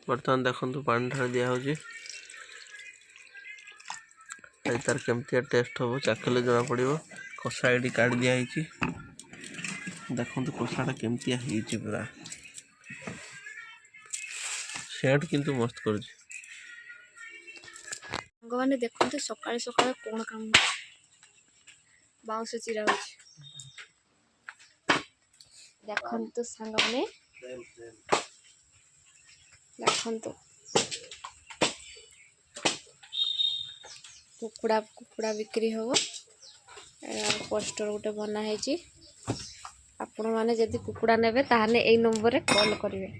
बर्तमान देखो पानी ढाल दिया हो तार केमती टेस्ट हम चाखले जना पड़ो कषा ये काढ़ दिखाई देखो कषाटा केमती पूरा सेंट किंतु मस्त कर मैंने देखते सकाଳେ सकाଳେ कौन काम बाउंस चिरा हो देखो सांग मैंने देखो कुकुड़ा कुकुड़ा बिक्री हम पोस्टर गोटे बनाई आपण मैंने जदि कुकुड़ा नेबे ताहले एई नंबर रे कॉल करेंगे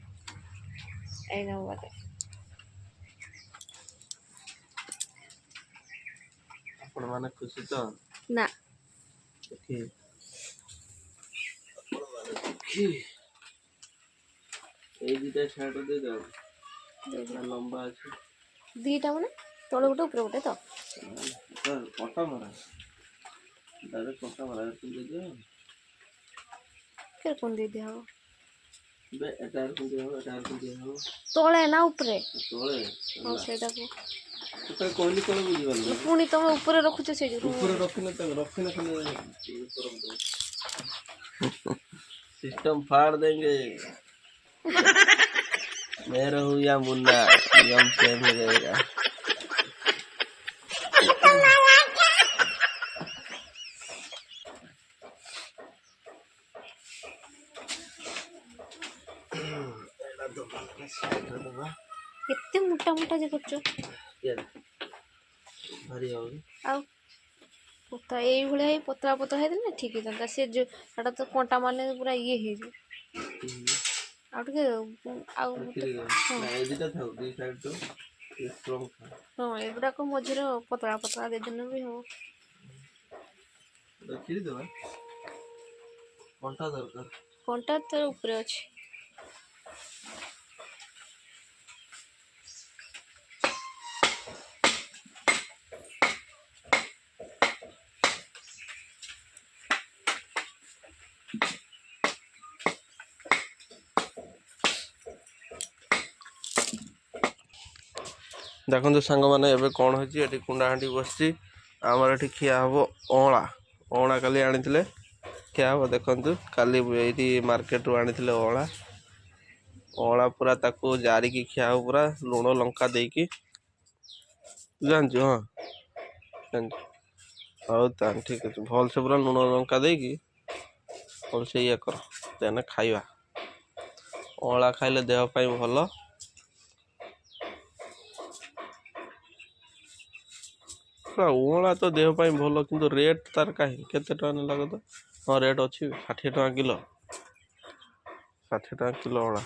एई नंबर रे आपण माने खुशी तो ना ओके ए दीटा शर्ट दे दो लंबा अछि दीटा माने तळे गोटे ऊपर गोटे तो पटा मारा डायरेक्ट पटा मारा दे दो फिर कौन दे दिया हो बे एटार को दे हो तळे ना ऊपर तोळे हां सेटा को तो कोहली कोले बुझी बाल पुणी तुम ऊपर रखुछ से ऊपर रखिने खाली सिस्टम फाड़ देंगे मैं रहूं या मुन्ना नियम सेम हो जाएगा कितने मोटा मोटा जे करछो भारी हो आ पता एई भले है पतला पतला है ना ठीक है से जो एटा तो कोंटा मारले पूरा ये है जो आउट के आउ नहीं दीटा था दी साइड तो स्ट्रांग था हां एबडा को मझरे पतला पतला दे दिन भी हो रखी दो कोंटा दरकार कोंटा तो ऊपर अछि देखो सांग मैंने एवं कौन हो कुंडा हाँटी बस आमर ये खिया हम अँला अँला काली आनी खिया हम देखु काली ये मार्केट रू आनी अँला अँला पूरा ताकू जारिकी खिया हो पूरा लुण लंका देकी जानचु हाँ हौ तान ठीक अच्छे भल से पूरा लुण लंका देकी भल से ये कर देने खाइबा अँला खाइले देह पाई भल अँला तो देह पाई भल किंतु रेट तार कहीं केते टका ने लगे तो हाँ रेट अच्छी 60 टका किलो 60 टका किलो अँला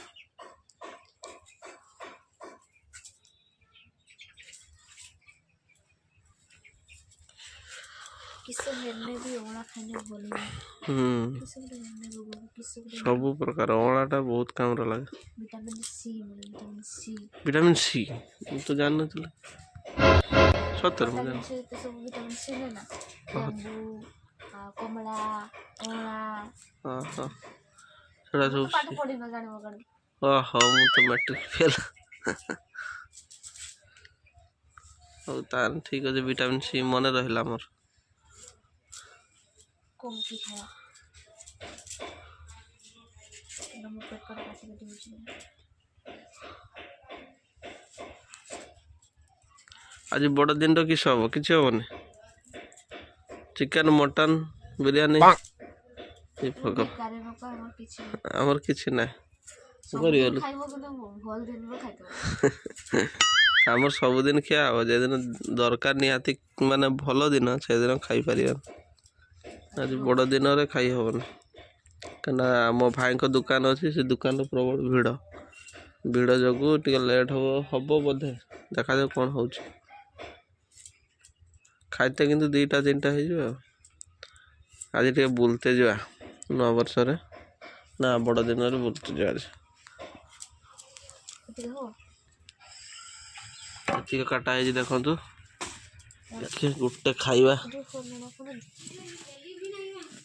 किसे हेने भी ओला खाने बोले सब प्रकार अँलाटा बहुत काम लगे विटामिन सी तो जान न सतर विटामिन सी ना कमला ओला हाँ हाँ सेटा सब पाठ पढ़ी न जानिबो कनी ओहो मु तो मैट्रिक फेल ओ तार ठीक है विटामिन सी मन रहिला मोर कम की खाया नमो पेपर काटी काटी होची आज बड़ दिन तो किस हम कि हेनी चिकेन मटन बिरयानी आमर किसी ना आमर सबुदिन खिया हम जे दिन दरकार निहाती माने भल दिन से दिन खाई पार आज बड़ दिन रे खाई हेन कहीं मो भाई को दुकान अच्छी से दुकान प्रबल भिड़ भिड़ जो टे लेट हम बोधे देखा जाए कौन हो खाते किंतु 2टा 3टा हो आज टे बुलते जा नवा वर्ष ना बड़ दिन बुलते जा आज काटा है देखु देखिए गोटे खाइबा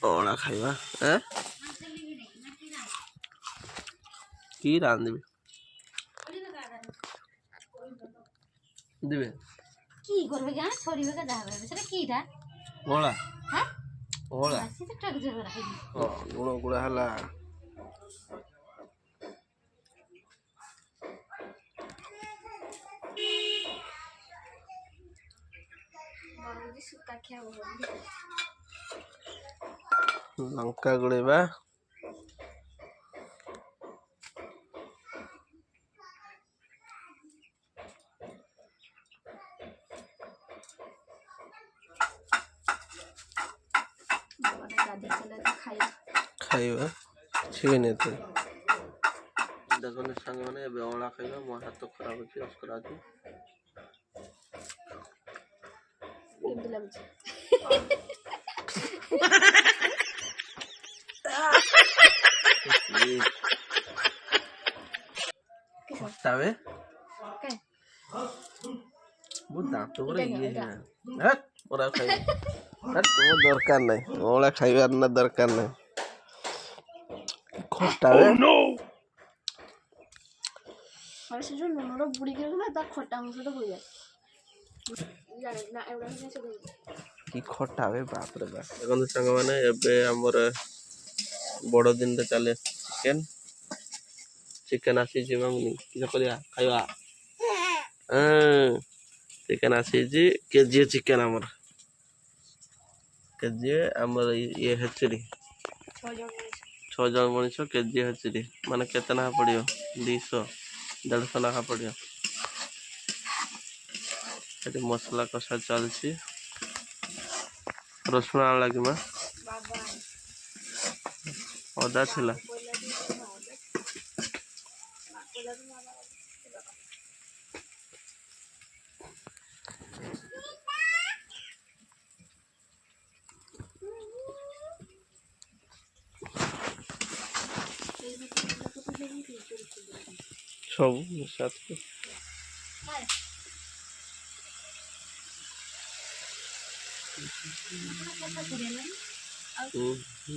अँला खाइबा কি রাঁধবি দিবে কি করবে গাঁ ছড়িবে কা যাবে সেটা কিটা ওলা হ্যাঁ ওলা সেটা টাক যাবে রাখি গুণ গুড়া ହେଲା ବାବୁଜି ସୁତା ଖିଆ ହବ ଲଙ୍କା ଗୁଳେଇବା ଖାଇବା ଛିନି ଏତେ ଦେଖନ୍ତୁ ସାଙ୍ଗମାନେ ଏବେ ଅଁଳା ଖାଇବା ମୋ ହାତ ଖରାପ ଅଛି ଅସ୍କରା ଅଛି କେମିତି ଲାଗୁଛି ଖଟାବେ କାଇଁ ମୋ ଦାନ୍ତ ପୁରା ଇଏ ହେଇଗଲା ମୋର ଆଉ ଖାଇବା ତୁମ ଦରକାର ନାହିଁ ଅଁଳା ଖାଇବାର ନା ଦରକାର ନାହିଁ ଖଟାବେ ଆଉ ସେ ଯୋଉ ଲୁଣର ବୁଡ଼ିକି ରହିଲା ତା ଖଟା ଅଂଶଟା ବୁଡ଼ିଯାଏ ଜାଣିଛି ନା ଏଗୁଡ଼ା ଜିନିଷ କି ଖଟାବେ ବାପରେ ବାପ ଦେଖନ୍ତୁ ସାଙ୍ଗମାନେ ଏବେ ଆମର ବଡ଼ ଦିନରେ ଚାଲେ ଚିକେନ ଆସିଛି ମାମୁନି କିସ କରିବା ଖାଇବା ଚିକେନ ଆସିଛି କେଜିଏ ଚିକେନ ଆମର କେଜିଏ ଆମର ଇଏ ହେଚିରି 6 ଜଣ ମଣିଷ କେଜିଏ ହେଚିରି ମାନେ କେତେ ନାଖା ପଡ଼ିବ 200-150 ନାଖା ପଡ଼ିବ ଏଠି ମସଲା କଷା ଚାଲିଛି ରସୁଣ ଆଣିଲା କି ମା ଅଦା ଥିଲା ସବୁ ମିଶାକୁ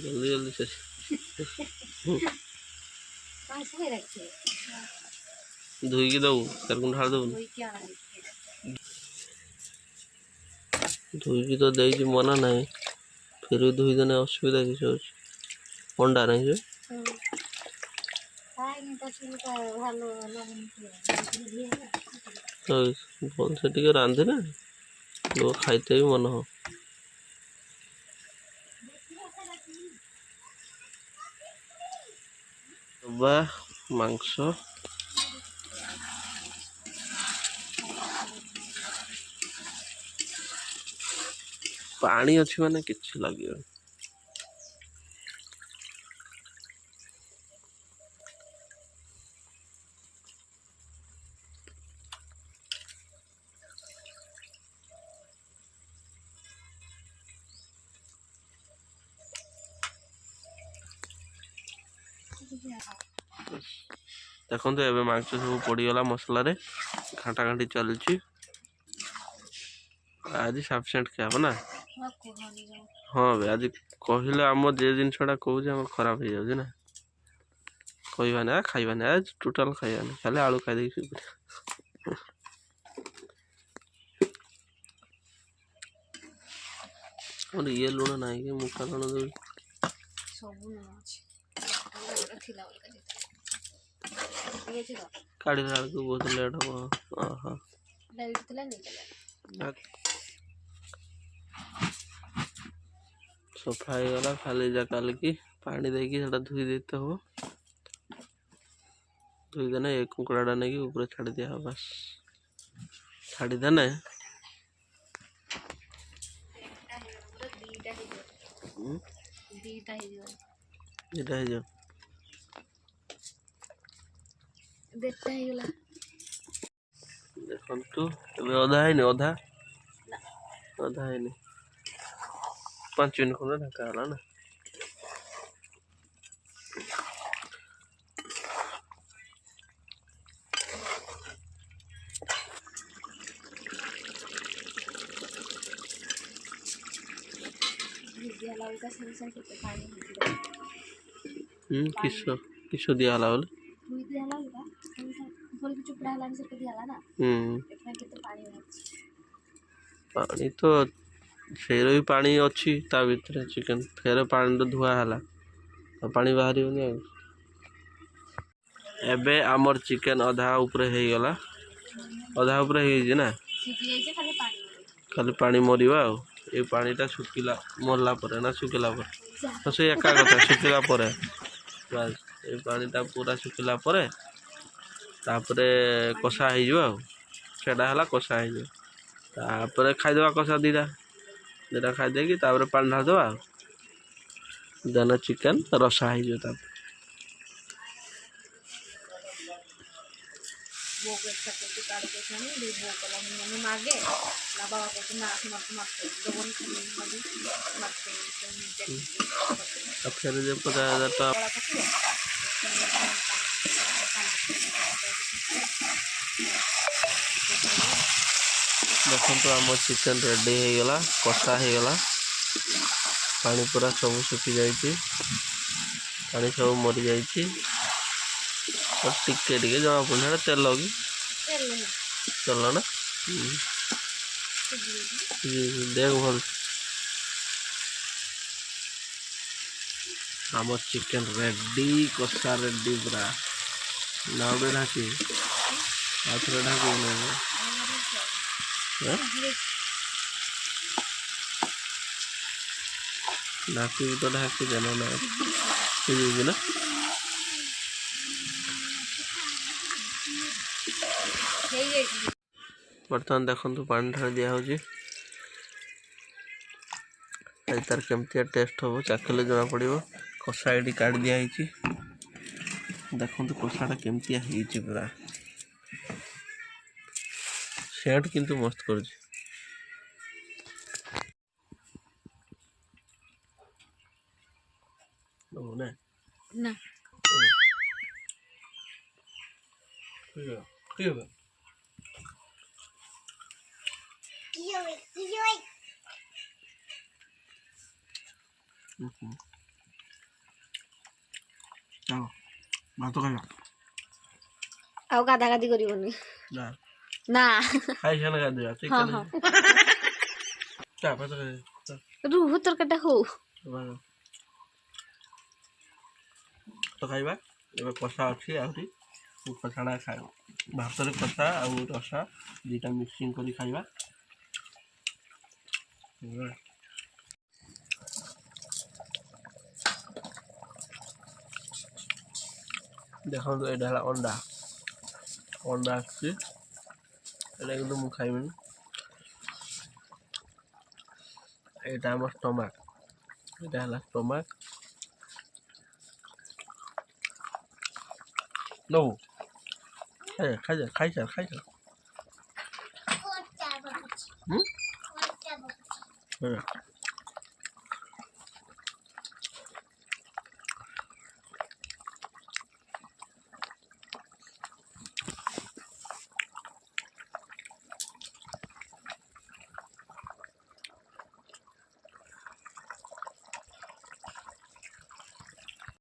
ଜଲ୍ଦି ଜଲ୍ଦି ଶେଷ ଧୋଇକି ଦବୁ ତାର ଢାଳି ଦବୁ ଧୋଇକି ତ ଦେଇଛି ମନା ନାହିଁ ଫିର ବି ଧୋଇଦେଲେ ଅସୁବିଧା କିଛି ଅଛି ଅଣ୍ଡା ନାହିଁ ଯେ ଭଲସେ ଟିକେ ରାନ୍ଧିଲେ ଲୋକ ଖାଇତେ ବି ମନ ହବ ବା ମାଂସ ପାଣି ଅଛି ମାନେ କିଛି ଲାଗିବନି ଦେଖନ୍ତୁ ଏବେ ମାଂସ ସବୁ ପଡ଼ିଗଲା ମସଲାରେ ଘାଣ୍ଟା ଘାଣ୍ଟି ଚାଲିଛି ଆଜି ସଫିସିଏଣ୍ଟ ଖିଆ ହବ ନା ହଁ ବେ ଆଜି କହିଲେ ଆମ ଯେ ଜିନିଷଟା କହୁଛି ଆମର ଖରାପ ହେଇଯାଉଛି ନା କହିବାନି ଖାଇବାନି ଆଜି ଟୋଟାଲ ଖାଇବାନି ଖାଲି ଆଳୁ ଖାଇଦେଇକି ମୋର ଇଏ ଲୁଣ ନାହିଁ କି ମୁଖା ଲୁଣ ଦେଉଛି ସବୁ ଲୁଣ ଅଛି କାଢ଼ିଲା ବେଳକୁ ବହୁତ ଲେଟ୍ ହବ ସଫା ହେଇଗଲା ଖାଲି ଯା କାଲିକି ପାଣି ଦେଇକି ସେଟା ଧୋଇ ଦେଇତେ ହବ ଧୋଇଦେନେ ଏ କୁକୁଡ଼ାଟା ନେଇକି ଉପରେ ଛାଡ଼ି ଦିଆହବ ବାସ୍ ଛାଡ଼ିଦେନେ ଦିଟା ହେଇଯିବ ଦେଢ଼ଟା ହେଇଗଲା ଦେଖନ୍ତୁ ଏବେ ଅଧା ହେଇନି ଅଧା ହେଇନି 5 ମିନିଟ୍ ଖଣ୍ଡେ ଢାଙ୍କା ହେଲା ନା କିସ ଦିଆ ହେଲା ବୋଲେ ଧୋଇ ଦିଆ ହେଲା ଅଲଗା ଭଲକି ଚୁପଡ଼ା ହେଲାନି ସେଠି ଦିଆ ହେଲା ନା ହୁଁ ସେଥିପାଇଁ କେତେ ପାଣି ବାହାରୁଛି। ପାଣି ତ ସେଇର ବି ପାଣି ଅଛି ତା ଭିତରେ ଚିକେନ୍ ଫେର ପାଣିଟା ଧୁଆ ହେଲା ଆଉ ପାଣି ବାହାରିବନି ଆଉ। ଏବେ ଆମର ଚିକେନ୍ ଅଧା ଉପରେ ହେଇଗଲା, ଅଧା ଉପରେ ହେଇଯାଇଛି ନା, ସିଝି ଯାଇଛି ଖାଲି ପାଣି ଖାଲି ପାଣି ମରିବା ଆଉ। ଏ ପାଣିଟା ଶୁଖିଲା ମରିଲା ପରେ ନା ଶୁଖିଲା ପରେ ତ ସେ ଏକା କଥା ଶୁଖିଲା ପରେ ବାସ୍ ଏ ପାଣିଟା ପୁରା ଶୁଖିଲା ପରେ ତାପରେ କଷା ହେଇଯିବ ଆଉ। ସେଟା ହେଲା କଷା ହେଇଯିବ ତାପରେ ଖାଇଦେବା କଷା ଦୁଇଟା ଖାଇଦେଇକି ତାପରେ ପାଣି ଢାଳିଦେବା ଆଉ ଦେନ ଚିକେନ୍ ରସା ହେଇଯିବ ତାପରେ। बोक अच्छा करके काट के खाने दे बोक वाला मैंने मागे ना बाबा को ना मत मत दोवन खाने मत मत ଆଉ ଫେର ଯେ 50,000 ଟଙ୍କା बड़ा कछु ଦେଖନ୍ତୁ ଆମ ଚିକେନ୍ ରେଡ଼ି ହେଇଗଲା, କଷା ହେଇଗଲା, ପାଣି ପୁରା ସବୁ ଶୁଖିଯାଇଛି, ପାଣି ସବୁ ମରିଯାଇଛି, ଟିକେ ଟିକେ ଜଣାପଡ଼ୁନି ହେଟା ତେଲ କି ତେଲ ନା ଦେখ ଭଲ। ଆମ ଚିକେନ୍ ରେଡ଼ି, କଷା ରେଡ଼ି ପୁରା ନା ଗୋଟେ ଢାଙ୍କି ଆଉ ଥରେ ଢାଙ୍କି ନେବ ढाकी तो ढाकी देना ना ना बर्तमान देखो पानी ढाल दिया तार केमती टेस्ट हम चाखले जना पड़ो कषा ये काढ़ दिखाई देखो कषाटा केमती पूरा सेट किंतु मस्त कर ना भात खाइबा ଆଉ ଗାଧା ଗାଧି କରିବନି ନା ନା ଖାଇ ଖାନା ଗାଧେଇବା ହଁ ଚିକେନ ହଁ ଚା ଭାତ ରୁହ ତରକାରୀଟା ହଉ ତ ଖାଇବା ଏବେ କଷା ଅଛି ଆହୁରି କଷାଟା ଖାଇବା ଭାତରେ କଷା ଆଉ ରସା ଦୁଇଟା ମିକ୍ସିଂ କରି ଖାଇବା। देखो ये अंडा अंडा आसती कि मुझे खाइबी यहाँ आम स्टमाक यहाँ है स्टमाक नो खाई जा खाई जा खाई जा